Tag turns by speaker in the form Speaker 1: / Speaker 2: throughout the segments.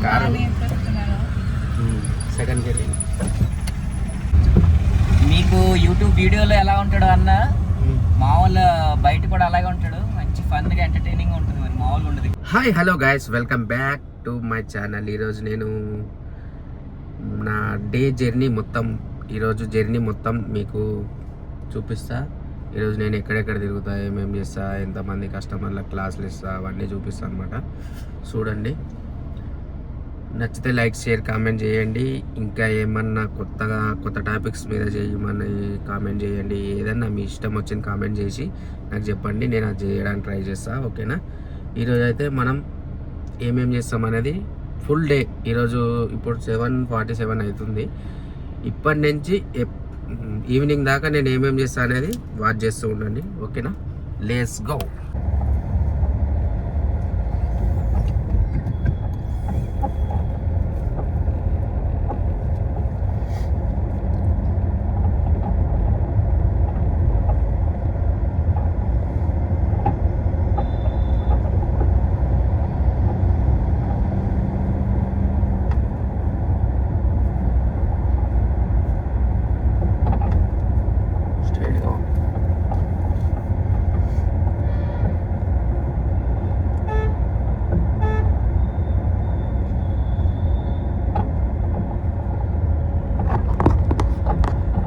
Speaker 1: Car second gear.
Speaker 2: మీకు YouTube వీడియోలో ఎలా ఉంటాడో అన్న మామూలు బయట కూడా అలాగే ఉంటాడు. మంచి ఫన్గా ఎంటర్టైనింగ్ ఉంటుంది, మరి మామూలుగా ఉండదు.
Speaker 1: Hi hello guys, welcome back to my channel. ఈరోజు నేను నా ఈరోజు జర్నీ మొత్తం మీకు చూపిస్తా. ఈరోజు నేను ఎక్కడెక్కడ తిరుగుతా, ఏమేమి చేస్తా, ఎంతమంది కస్టమర్లకు క్లాసులు ఇస్తా, అవన్నీ చూపిస్తాను అనమాట. చూడండి, నచ్చితే లైక్, షేర్, కామెంట్ చేయండి. ఇంకా ఏమన్నా కొత్త టాపిక్స్ మీద చేయమని కామెంట్ చేయండి. ఏదన్నా మీ ఇష్టం వచ్చిన కామెంట్ చేసి నాకు చెప్పండి, నేను అది చేయడానికి ట్రై చేస్తాను. ఓకేనా? ఈరోజు అయితే మనం ఏమేమి చేస్తాం అనేది ఫుల్ డే. ఈరోజు ఇప్పుడు 7:47 అవుతుంది. ఇప్పటి నుంచి ఈవినింగ్ దాకా నేను ఏమేమి చేస్తాను అనేది వాచ్ చేస్తూ ఉండండి. ఓకేనా? Let's go.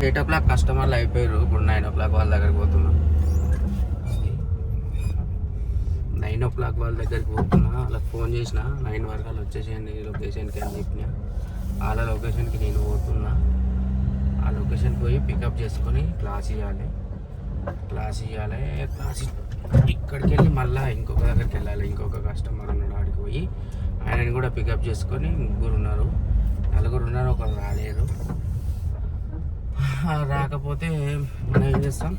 Speaker 1: Eight o'clock కస్టమర్లు అయిపోయారు. ఇప్పుడు 9 o'clock వాళ్ళ దగ్గరికి పోతున్నా. 9 o'clock వాళ్ళ దగ్గరికి పోతున్నా. వాళ్ళకి ఫోన్ చేసిన 9 వరకు వాళ్ళు వచ్చేసేయండి లొకేషన్కి అని చెప్పిన. వాళ్ళ లొకేషన్కి నేను పోతున్నా. ఆ లొకేషన్కి పోయి పికప్ చేసుకొని క్లాస్ ఇవ్వాలి. క్లాస్ ఇక్కడికి వెళ్ళి మళ్ళీ ఇంకొక దగ్గరికి వెళ్ళాలి. ఇంకొక కస్టమర్ ఉన్నాడు, ఆడికి పోయి ఆయనని కూడా పికప్ చేసుకొని 4 ఉన్నారు. ఒకరు రాలేరు. రాకపోతే మనం ఏం చేస్తాం,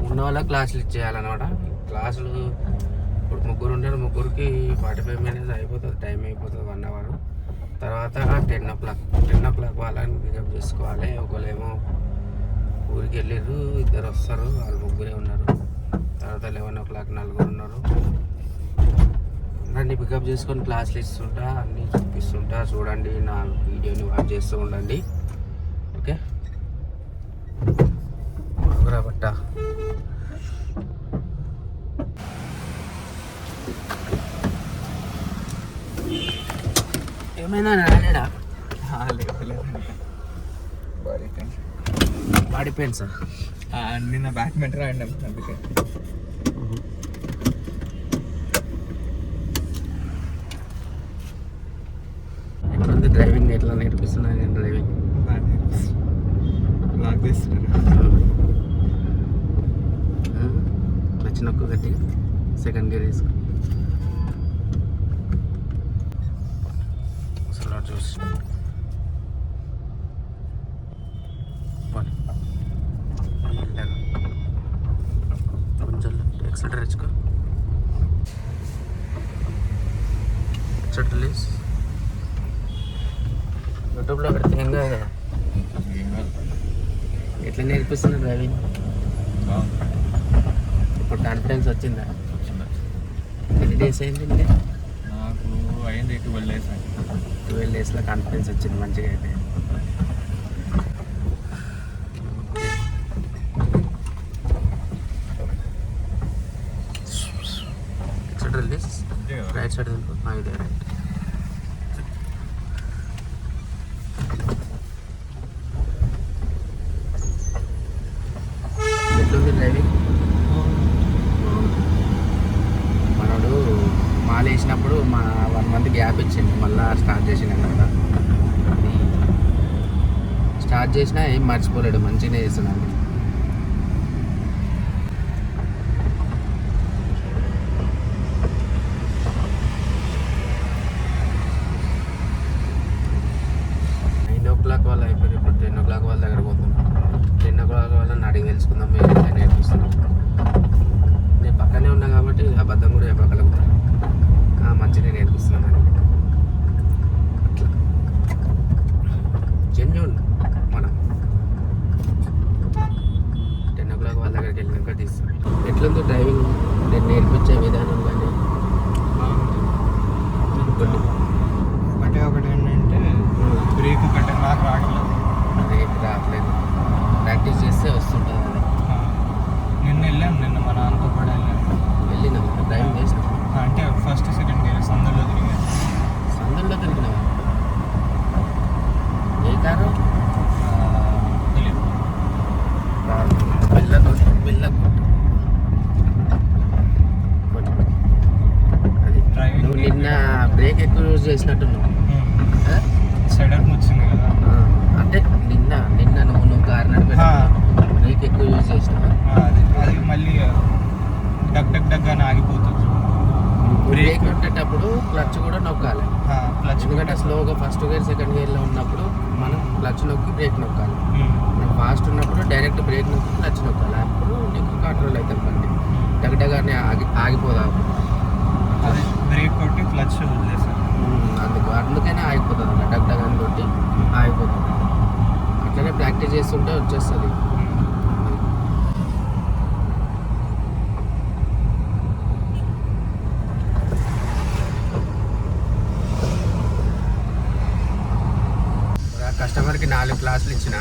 Speaker 1: ఉన్న వాళ్ళకి క్లాసులు ఇచ్చేయాలన్నమాట. క్లాసులు ఇప్పుడు 3 ఉన్నారు. 3కి 45 minutes అయిపోతుంది, టైం అయిపోతుంది, 1 hour. తర్వాత 10 o'clock వాళ్ళని పికప్ చేసుకోవాలి. ఒకళ్ళేమో ఊరికి వెళ్ళారు, 2 వస్తారు, వాళ్ళు 3 ఉన్నారు. తర్వాత 11 o'clock 4 ఉన్నారు. అన్నీ పికప్ చేసుకొని క్లాసులు ఇస్తుంటా, అన్నీ చూపిస్తుంటా. చూడండి, నా వీడియోని వాచ్ చేస్తూ ఉండండి. ఓకే? బట్ట ఏమైనా రాలేడా? బాడీ పెయిన్సా?
Speaker 2: నిన్న బ్యాడ్మింటన్ ఆడినాం, అందుకే.
Speaker 1: ఎట్లుంది డ్రైవింగ్? ఎట్లా నేర్పిస్తున్నా నేను డ్రైవింగ్? నొక్కు గట్టి సెకండ్ గేర్ వేసుకో. అసలు చూసి కొంచెం ఎక్సలరేటర్ ఇచ్చుకో. రిలీజ్. యూట్యూబ్లో పెడితే ఏం కాదు కదా. ఎట్లా నేర్పిస్తున్నా డ్రైవింగ్? ఇప్పుడు కాన్ఫిడెన్స్ వచ్చిందా? ఎన్ని డేస్ అయింది?
Speaker 2: నాకు అయింది 12 days.
Speaker 1: 12 daysలో కాన్ఫిడెన్స్ వచ్చింది మంచిగా. అయితే రిలీజ్. రైట్ సైడ్ ఇదే రైట్. ఎట్లుంది డ్రైవింగ్? వేసినప్పుడు 1 month గ్యాప్ ఇచ్చింది, మళ్ళీ స్టార్ట్ చేసిన కదా. స్టార్ట్ చేసినా ఏం మర్చిపోలేడు, మంచిగానే చేస్తున్నాను. వాళ్ళు అయిపోయింది. ఇప్పుడు 10 o'clock వాళ్ళ దగ్గర పోతున్నాం. 10 o'clock వాళ్ళని అడిగి తెలుసుకుందాం మీరు ఎలా నేర్పిస్తున్నాం. నేను పక్కనే ఉన్నా కాబట్టి అబద్ధం కూడా చెప్పగలుగుతాను. మంచిగా నేర్పిస్తున్నాను అట్లా. జెన్యూన్ మనం నిన్న బ్రేక్ ఎక్కువ యూజ్ చేసినట్టున్నావు ఆ?
Speaker 3: సడన్ వచ్చింది కదా.
Speaker 1: ఆ, అంటే నిన్న నువ్వు కారు నడిపేట బ్రేక్ ఎక్కువ యూజ్ చేసినావా?
Speaker 3: అది మళ్ళీ డగ్ అని ఆగిపోతుంది.
Speaker 1: బ్రేక్ కొట్టేటప్పుడు క్లచ్ కూడా నొక్కాలి.
Speaker 3: క్లచ్
Speaker 1: ఎందుకంటే స్లోగా ఫస్ట్ గేర్ సెకండ్ గేర్లో ఉన్నప్పుడు మనం క్లచ్ నొక్కి బ్రేక్ నొక్కాలి. మనం ఫాస్ట్ ఉన్నప్పుడు డైరెక్ట్ బ్రేక్ నొక్కి క్లచ్ నొక్కాలి. అప్పుడు నీకు కంట్రోల్ అవుతుంది బండి. డగడగానే ఆగిపోదా.
Speaker 3: అది బ్రేక్ కొట్టి క్లచ్ వదిలేసాను.
Speaker 1: అందుకనే ఆగిపోతుంది అన్న. డగడగాని కొట్టి ఆగిపోతుంది. అట్లనే ప్రాక్టీస్ చేస్తుంటే వచ్చేస్తుంది. కస్టమర్కి 4 క్లాసులు ఇచ్చిన.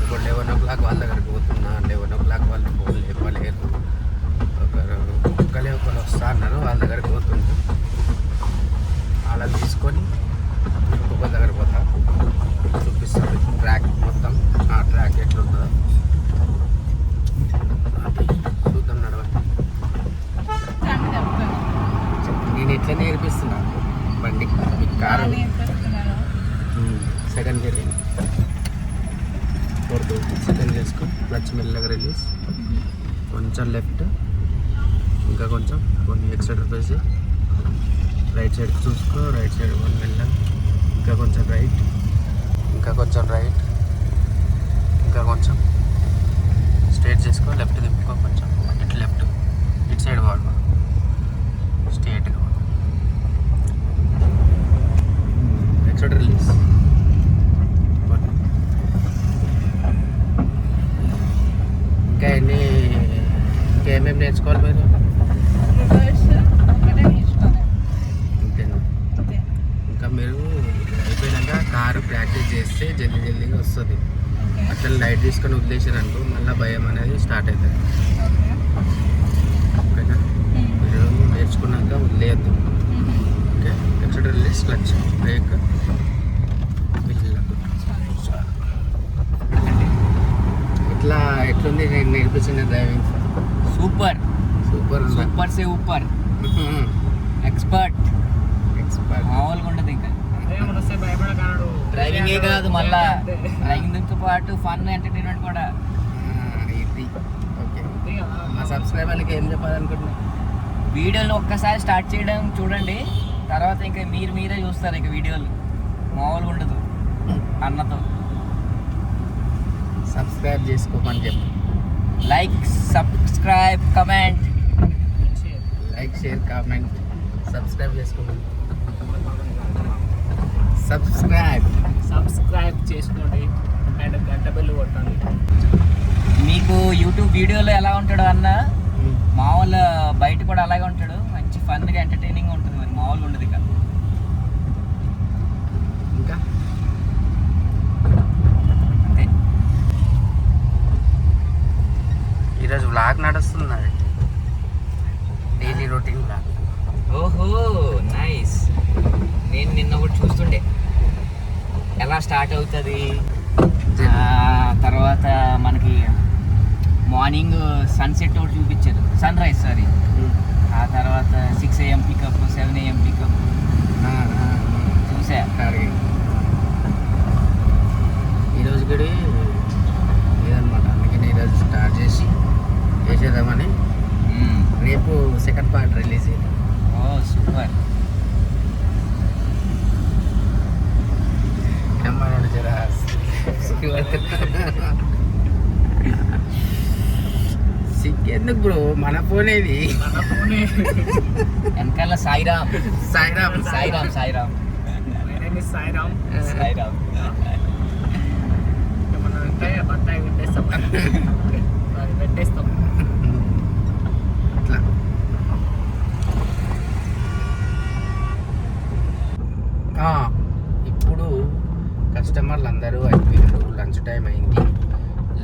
Speaker 1: ఇప్పుడు 11 o'clock వాళ్ళ దగ్గరికి పోతున్నా. 11 o'clock వాళ్ళు ఫోన్ లేపలేరు. ఒకరు వస్తా అన్నారు. వాళ్ళ దగ్గరికి పోతున్నా. వాళ్ళని తీసుకొని ఒక్కొక్క దగ్గర పోతా. చూపిస్తాను ట్రాక్ మొత్తం. ఆ ట్రాక్ ఎట్లుంటుందో చూద్దాం. నడవండి. నేను ఎట్లా నేర్పిస్తున్నా బండి. మీకు car second gear fourth second చేసుకో. క్లచ్ మెల్లగా రిలీజ్. కొంచెం లెఫ్ట్, ఇంకా కొంచెం కొన్ని ఎక్సెటర్ వేసి రైట్ సైడ్ చూసుకో. రైట్ సైడ్ కొన్ని మెల్లగా, ఇంకా కొంచెం రైట్, ఇంకా కొంచెం రైట్, ఇంకా కొంచెం స్ట్రైట్ చేసుకో. లెఫ్ట్ తిప్పుకో కొంచెం. ఇటు లెఫ్ట్, ఇటు సైడ్ వాడు స్ట్రైట్గా ఎక్సెటర్ రిలీజ్. ఇంకేమేమి నేర్చుకోవాలి మీరు? అంతేనా? ఇంకా మీరు అయిపోయినాక కారు ప్రాక్టీస్ చేస్తే జల్దీగా వస్తుంది. అట్లా లైట్ తీసుకొని వదిలేసారనుకో మళ్ళీ భయం అనేది స్టార్ట్ అవుతుంది. ఓకేనా? మీరు నేర్చుకున్నాక వదిలేయద్దు. Okay. Accelerator release, clutch, brake, ఇట్లా ఎట్లుంది నేను నేర్పించిన డ్రైవింగ్?
Speaker 2: సూపర్
Speaker 1: సూపర్
Speaker 2: సూపర్ సే ఊపర్. ఎక్స్పర్ట్ మామూలుగా ఉండదు. ఇంకా డ్రైవింగే కాదు, మళ్ళా డ్రైవింగ్తో పాటు ఫన్ ఎంటర్టైన్మెంట్ కూడా.
Speaker 1: ఇది ఓకే. మా సబ్స్క్రైబర్లకి ఏం చెప్పాలనుకుంటున్నా?
Speaker 2: వీడియోలు ఒక్కసారి స్టార్ట్ చేయడం చూడండి, తర్వాత ఇంకా మీరే చూస్తారు. ఇంకా వీడియోలు మామూలుగా ఉండదు. అన్నతో
Speaker 1: సబ్స్క్రైబ్ చేసుకోమని చెప్పు.
Speaker 2: Like, subscribe, comment.
Speaker 1: Like, share, comment, subscribe చేసుకోమని. సబ్స్క్రైబ్
Speaker 3: చేసుకోండి అండ్ గంట బెల్ కొట్టండి.
Speaker 2: మీకు యూట్యూబ్ వీడియోలో ఎలా ఉంటాడో అన్న మామూలు బయట కూడా అలాగే ఉంటాడు. మంచి ఫన్గా ఎంటర్టైనింగ్ ఉంటుంది. మరి మామూలుగా ఉండదు.
Speaker 1: ఇంకా
Speaker 2: అంతే.
Speaker 1: ఈరోజు వ్లాగ్ నడుస్తుంది. Daily routine vlog.
Speaker 2: ఓహో నైస్. నేను నిన్న ఒకటి చూస్తుండే ఎలా స్టార్ట్ అవుతుంది. తర్వాత మనకి మార్నింగ్ సన్సెట్ ఒకటి చూపించారు, సన్ రైజ్ సారీ. ఆ తర్వాత 6 AM పికప్, 7 AM పికప్ చూసా.
Speaker 1: ఈరోజు కూడా లేదనమాట. అందుకని ఈరోజు స్టార్ట్ చేసేద్దామని. రేపు సెకండ్ పార్ట్ రిలీజ్ అయింది.
Speaker 2: ఓ సూపర్. సిగ్గెందుకు బ్రో? మన ఫోన్ ఇది. వెనకాల సాయిరామ్.
Speaker 1: సాయిరామ్
Speaker 2: సాయిరామ్ సాయిరామ్
Speaker 3: సాయిరామ్
Speaker 2: సాయిరామ్.
Speaker 3: ఏమన్నా ఉంటాయి బట్టాయి పెట్టేస్తాం. పెట్టేస్తాం
Speaker 1: అట్లా. ఇప్పుడు కస్టమర్లు అందరూ అయిపోయారు. లంచ్ టైం అయింది.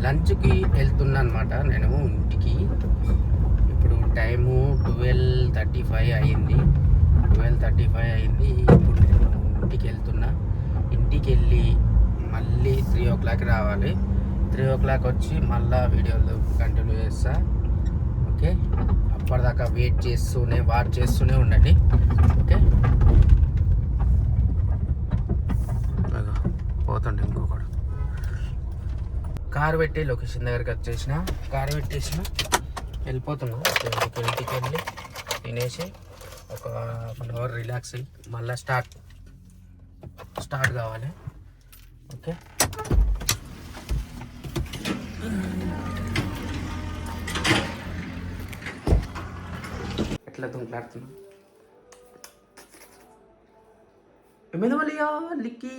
Speaker 1: లంచ్కి వెళ్తున్నా అనమాట నేను ఇంటికి. ఇప్పుడు టైము 12:35 అయింది. 12:35 అయింది. ఇప్పుడు నేను ఇంటికి వెళ్తున్నా. ఇంటికి వెళ్ళి మళ్ళీ 3 o'clock రావాలి. 3 o'clock వచ్చి మళ్ళీ వీడియోలు కంటిన్యూ చేస్తా. ఓకే. అప్పటిదాకా వెయిట్ చేస్తూనే వాచ్ చేస్తూనే ఉండండి. ఓకే, పోతుండే ఇంకొకడు. కారు పెట్టి లొకేషన్ దగ్గరికి వచ్చేసిన, కారు పెట్టేసిన, వెళ్ళిపోతున్నాం. ఇంటికి వెళ్ళి తినేసి ఒక 1 అవర్ రిలాక్స్ అయ్యి మళ్ళీ స్టార్ట్ కావాలి. ఓకే, ఎట్లా తుంట్లాడుతున్నాం ఏమైనా వాళ్ళయ్యా లిక్కి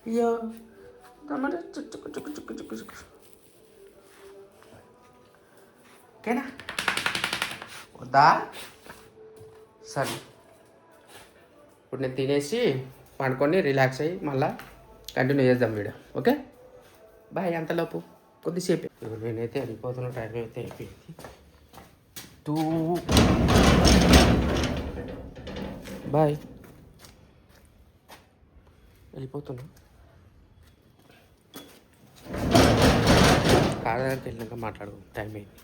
Speaker 1: అయ్యో టమాటా చుక్కు చుక్కు చుక్కు చుక్కు చుక్కు. ఓకేనా, వద్దా? సరే, ఇప్పుడు నేను తినేసి పండుకొని రిలాక్స్ అయ్యి మళ్ళీ కంటిన్యూ చేద్దాం వీడియో. Okay bye. అంతలోపు కొద్దిసేపు నేనైతే వెళ్ళిపోతున్నా. టైం అయితే అయిపోయింది 2. బాయ్, వెళ్ళిపోతున్నా. కార్ దగ్గరికి వెళ్ళినాక మాట్లాడుకో, టైం అయింది.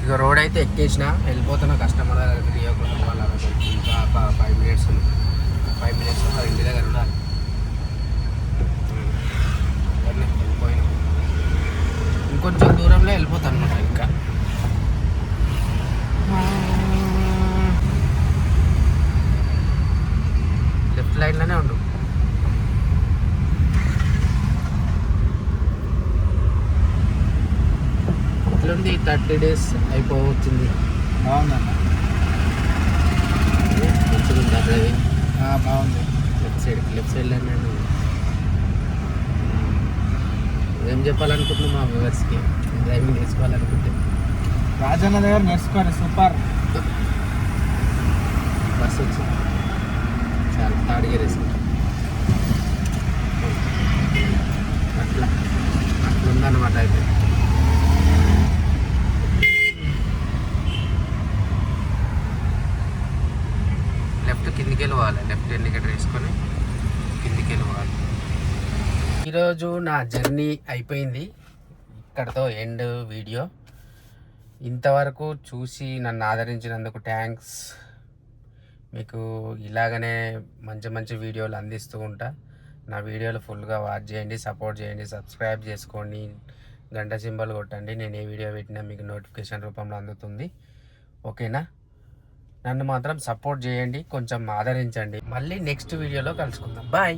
Speaker 1: ఇక రోడ్ అయితే ఎక్కేసిన, వెళ్ళిపోతున్నా. కస్టమర్ దగ్గరికి 3 o'clock వాళ్ళ ఇంకా 5 minutes వాళ్ళ ఇంటి దగ్గర ఉండాలి. వెళ్ళిపోయినా ఇంకొంచెం దూరంలో వెళ్ళిపోతాను అనమాట. ఇంకా లెఫ్ట్ లైన్లోనే ఉండు. ఇట్లుంది 30 days అయిపోవచ్చింది.
Speaker 3: బాగుందన్న,
Speaker 1: మంచిగా ఉంది డ్రైవింగ్.
Speaker 3: బాగుంది.
Speaker 1: లెఫ్ట్ సైడ్లోనే. ఏం చెప్పాలనుకుంటున్నాం మా వ్యూవర్స్కి డ్రైవింగ్ నేర్చుకోవాలనుకుంటే?
Speaker 3: రాజన్న దగ్గర నేర్చుకోండి, సూపర్.
Speaker 1: బస్సు వచ్చి చాలా థర్డ్ గేర్ వేసుకుంటాం. అట్లుందన్నమాట. అయితే లెఫ్ట్ కిందికి వెళ్ళిపోవాలి. లెఫ్ట్ ఇండికేటర్ వేసుకొని కిందికి వెళ్ళిపోవాలి. ఈరోజు నా జర్నీ అయిపోయింది. ఇక్కడతో ఎండ్ వీడియో. ఇంతవరకు చూసి నన్ను ఆదరించినందుకు థ్యాంక్స్. మీకు ఇలాగనే మంచి మంచి వీడియోలు అందిస్తూ ఉంటా. నా వీడియోలు ఫుల్గా వాచ్ చేయండి, సపోర్ట్ చేయండి, సబ్స్క్రైబ్ చేసుకోండి, గంట సింబల్ కొట్టండి. నేను ఏ వీడియో పెట్టినా మీకు నోటిఫికేషన్ రూపంలో అందుతుంది. ఓకేనా? నన్ను మాత్రం సపోర్ట్ చేయండి, కొంచెం ఆదరించండి. మళ్ళీ నెక్స్ట్ వీడియోలో కలుసుకుందాం. బాయ్.